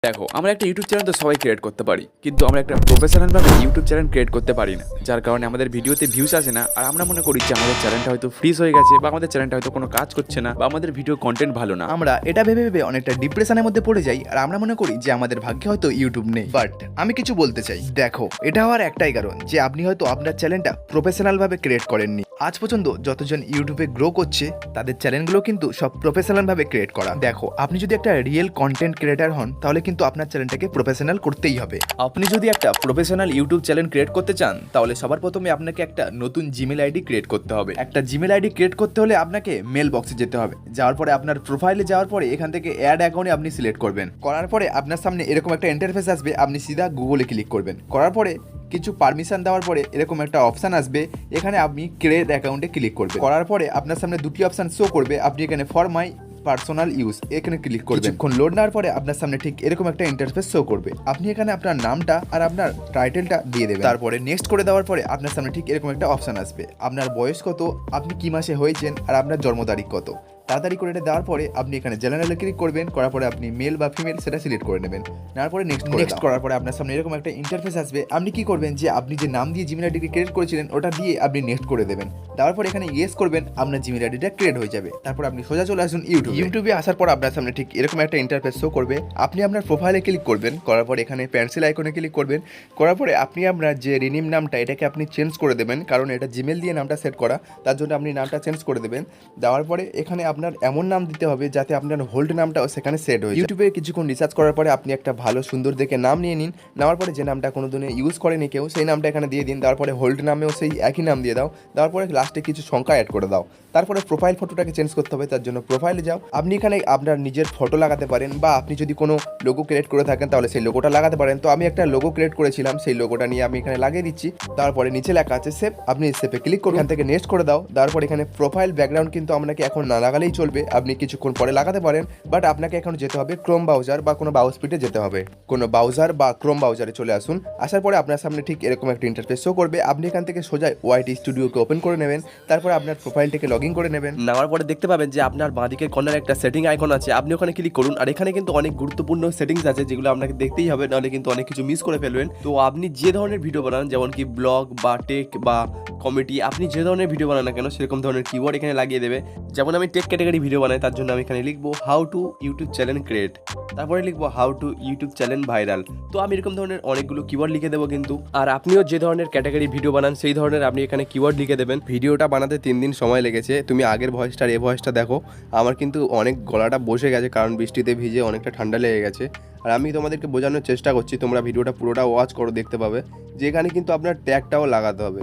দেখো, আমরা একটা ইউটিউব চ্যানেল তো সবাই ক্রিয়েট করতে পারি, কিন্তু আমরা একটা প্রফেশনালভাবে ইউটিউব চ্যানেল ক্রিয়েট করতে পারি না, যার কারণে আমাদের ভিডিওতে ভিউজ আসে না। আর আমরা মনে করি যে আমাদের চ্যানেলটা হয়তো ফ্রিজ হয়ে গেছে, বা আমাদের চ্যানেলটা হয়তো কোনো কাজ করছে না, বা আমাদের ভিডিও কন্টেন্ট ভালো না। আমরা এটা ভেবে ভেবে অনেকটা ডিপ্রেশনের মধ্যে পড়ে যাই, আর আমরা মনে করি যে আমাদের ভাগ্যে হয়তো ইউটিউব নেই। বাট আমি কিছু বলতে চাই, দেখো, এটা হওয়ার একটাই কারণ যে আপনি হয়তো আপনার চ্যানেলটা প্রফেশনাল ভাবে ক্রিয়েট করেননি। আজ পর্যন্ত যতজন ইউটিউবে গ্রো করছে তাদের চ্যানেলগুলো কিন্তু সব প্রফেশনাল ভাবে ক্রিয়েট করা। দেখো, আপনি যদি একটা রিয়েল কন্টেন্ট ক্রিয়েটার হন, তাহলে কিন্তু আপনার চ্যানেলটাকে প্রফেশনাল করতেই হবে। আপনি যদি একটা প্রফেশনাল ইউটিউব চ্যানেল ক্রিয়েট করতে চান, তাহলে সবার প্রথমে আপনাকে একটা নতুন জিমেল আইডি ক্রিয়েট করতে হবে। একটা জিমেল আইডি ক্রিয়েট করতে হলে আপনাকে মেল বক্সে যেতে হবে। যাওয়ার পরে আপনার প্রোফাইলে যাওয়ার পরে এখান থেকে অ্যাড অ্যাকাউন্টে আপনি সিলেক্ট করবেন। করার পরে আপনার সামনে এরকম একটা ইন্টারফেস আসবে, আপনি সিধা গুগলে ক্লিক করবেন। করার পরে কিছু পারমিশন দেওয়ার পরে এরকম একটা অপশান আসবে, এখানে আপনি ক্রিয়েট অ্যাকাউন্টে ক্লিক করবেন। করার পরে আপনার সামনে দুটি অপশান শো করবে, আপনি এখানে ফর মাই পার্সোনাল ইউজ এখানে ক্লিক করবেন। কিছুক্ষণ লোড নেওয়ার পরে আপনার সামনে ঠিক এরকম একটা ইন্টারফেস শো করবে। আপনি এখানে আপনার নামটা আর আপনার টাইটেলটা দিয়ে দেবেন। তারপরে নেক্সট করে দেওয়ার পরে আপনার সামনে ঠিক এরকম একটা অপশান আসবে, আপনার বয়স কত, আপনি কি মাসে হয়েছেন, আর আপনার জন্ম তারিখ কত। তাড়াতাড়ি করে এটা দেওয়ার পরে আপনি এখানে জেনারেলে ক্লিক করবেন। করার পরে আপনি মেল বা ফিমেল সেটা সিলেক্ট করে নেবেন। নেওয়ার পরে নেক্সট করার পরে আপনার সামনে এরকম একটা ইন্টারফেস আসবে। আপনি কি করবেন, যে আপনি যে নাম দিয়ে জিমেল আইডিকে ক্রিয়েট করেছিলেন ওটা দিয়ে আপনি নেক্সট করে দেবেন। দেওয়ার পরে এখানে ইয়েস করবেন, আপনার জিমেল আইডিটা ক্রিয়েট হয়ে যাবে। তারপর আপনি সোজা চলে আসুন ইউটিউবে আসার পর আপনার সামনে ঠিক এরকম একটা ইন্টারফেস শো করবে। আপনি আপনার প্রোফাইলে ক্লিক করবেন। করার পর এখানে পেন্সিল আইকনে ক্লিক করবেন। করার পরে আপনি আপনার যে রিনিম নামটা এটাকে আপনি চেঞ্জ করে দেবেন, কারণ এটা জিমেল দিয়ে নামটা সেট করা, তার জন্য আপনি নামটা চেঞ্জ করে দেবেন। দেওয়ার পরে এখানে আপনার এমন নাম দিতে হবে যাতে আপনার হোল্ড নামটাও সেখানে সেট হয়ে যায়। ইউটিউবে কিছুক্ষণ রিসার্চ করার পরে আপনি একটা ভালো সুন্দর দেখে নাম নিয়ে নিন। নেওয়ার পরে যে নামটা কোনো দিনে ইউজ করেনি কেউ, সেই নামটা এখানে দিয়ে দিন। তারপরে হোল্ড নামেও সেই একই নাম দিয়ে দাও। দেওয়ার পরে লাস্টে কিছু সংখ্যা অ্যাড করে দাও। তারপরে প্রোফাইল ফটোটাকে চেঞ্জ করতে হবে, তার জন্য প্রোফাইলে যাও। আপনি এখানে আপনার নিজের ফটো লাগাতে পারেন, বা আপনি যদি কোনো লোগো ক্রিয়েট করে থাকেন তাহলে সেই লোগোটা লাগাতে পারেন। তো আমি একটা লোগো ক্রিয়েট করেছিলাম, সেই লোগোটা নিয়ে আমি এখানে লাগিয়ে দিচ্ছি। তারপরে নিচে লেখা আছে সেভ, আপনি সেভে ক্লিক করুন। এখান থেকে নেক্সট করে দাও। দেওয়ার পর এখানে প্রোফাইল ব্যাকগ্রাউন্ড কিন্তু আপনাকে এখন না লাগালেই চলবে, আপনি কিছুক্ষণ পরে লাগাতে পারেন। বাট আপনাকে এখন যেতে হবে ক্রোম ব্রাউজার বা কোনো ব্রাউজারে যেতে হবে। কোনো ব্রাউজার বা ক্রোম ব্রাউজারে চলে আসুন। আসার পরে আপনার সামনে ঠিক এরকম একটা ইন্টারফেস শো করবে। আপনি এখান থেকে সোজা ওয়াইটি স্টুডিওকে ওপেন করে নেবেন। তারপরে আপনার প্রোফাইলটাকে লগ ইন করে নেবেন। নেওয়ার পরে দেখতে পাবেন যে আপনার বাঁদিকে কর্নারে একটা সেটিং আইকন আছে, আপনি ওখানে ক্লিক করুন। আর এখানে কিন্তু অনেক গুরুত্বপূর্ণ সেটিংস আছে যেগুলো আপনাকে দেখতেই হবে, নাহলে কিন্তু অনেক কিছু মিস করে ফেলবেন। তো আপনি যে ধরনের ভিডিও বানান, যেমন কি ব্লগ বা টেক বা কমেডি, আপনি যে ধরনের ভিডিও বানান না কেন সেরকম ধরনের কিওয়ার্ড এখানে লাগিয়ে দেবে। যেমন আমি টেক ক্যাটাগরি ভিডিও বানাই, তার জন্য আমি এখানে লিখবো how to YouTube channel create, তারপরে লিখবো how to YouTube channel viral. তো আমি এরকম ধরনের অনেকগুলো কিওয়ার্ড লিখে দেবো কিন্তু। আর আপনিও যে ধরনের ক্যাটাগরি ভিডিও বানান সেই ধরনের আপনি এখানে কিওয়ার্ড লিখে দেবেন। ভিডিওটা বানাতে 3 দিন সময় লেগেছে। তুমি আগের ভয়েসটার এই ভয়েসটা দেখো, আমার কিন্তু অনেক গলাটা বসে গেছে, কারণ বৃষ্টিতে ভিজে অনেকটা ঠান্ডা লেগে গেছে। আর আমি তোমাদেরকে বোঝানোর চেষ্টা করছি, তোমরা ভিডিওটা পুরোটা ওয়াচ করো, দেখতে পাবে যে এখানে কিন্তু আপনার ট্যাগটাও লাগাতে হবে।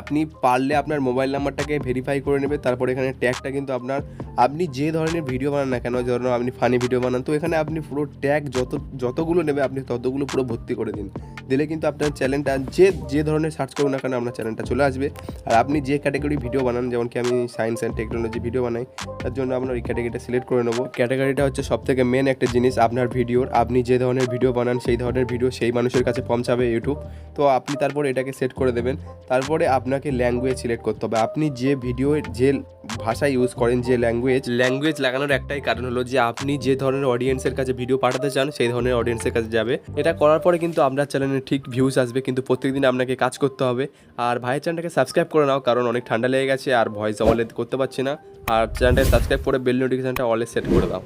আপনি পারলে আপনার মোবাইল নাম্বারটাকে ভেরিফাই করে নেবে। তারপর এখানে ট্যাগটা কিন্তু আপনার, আপনি যে ধরনের ভিডিও বানান না কেন, ধরুন আপনি ফানি ভিডিও বানান, তো এখানে আপনি পুরো ট্যাগ যতগুলো নেবে আপনি ততগুলো পুরো ভর্তি করে দিন। দিলে কিন্তু আপনার চ্যানেলটা যে ধরনের সার্চ করুন না কেন আপনার চ্যানেলটা চলে আসবে। আর আপনি যে ক্যাটাগরি ভিডিও বানান, যেমন কি আমি সায়েন্স অ্যান্ড টেকনোলজি ভিডিও বানাই, তার জন্য আপনার এই ক্যাটাগরিটা সিলেক্ট করে নেবো। ক্যাটাগরিটা হচ্ছে সবথেকে মেন একটা জিনিস আপনার ভিডিওর। আপনি যে ধরনের ভিডিও বানান সেই ধরনের ভিডিও সেই মানুষের কাছে পৌঁছাবে ইউটিউব। তো আপনি তারপরে এটাকে সেট করে দেবেন। তারপরে আপনাকে ল্যাঙ্গুয়েজ সিলেক্ট করতে হবে। আপনি যে ভিডিও যে ভাষা ইউজ করেন, যে ল্যাঙ্গুয়েজ লাগানোর একটাই কারণ হলো যে আপনি যে ধরনের অডিয়েন্সের কাছে ভিডিও পাঠাতে চান সেই ধরনের অডিয়েন্সের কাছে যাবে। এটা করার পরে কিন্তু আপনার চ্যানেলে ঠিক ভিউজ আসবে, কিন্তু প্রত্যেকদিন আপনাকে কাজ করতে হবে। আর ভাইয়ের চ্যানেলটাকে সাবস্ক্রাইব করে নাও, কারণ অনেক ঠান্ডা লেগে গেছে আর ভয়েস অলে করতে পারছি না। আর চ্যানেলটাকে সাবস্ক্রাইব করে বেল নোটিফিকেশনটা অলে সেট করে দাও।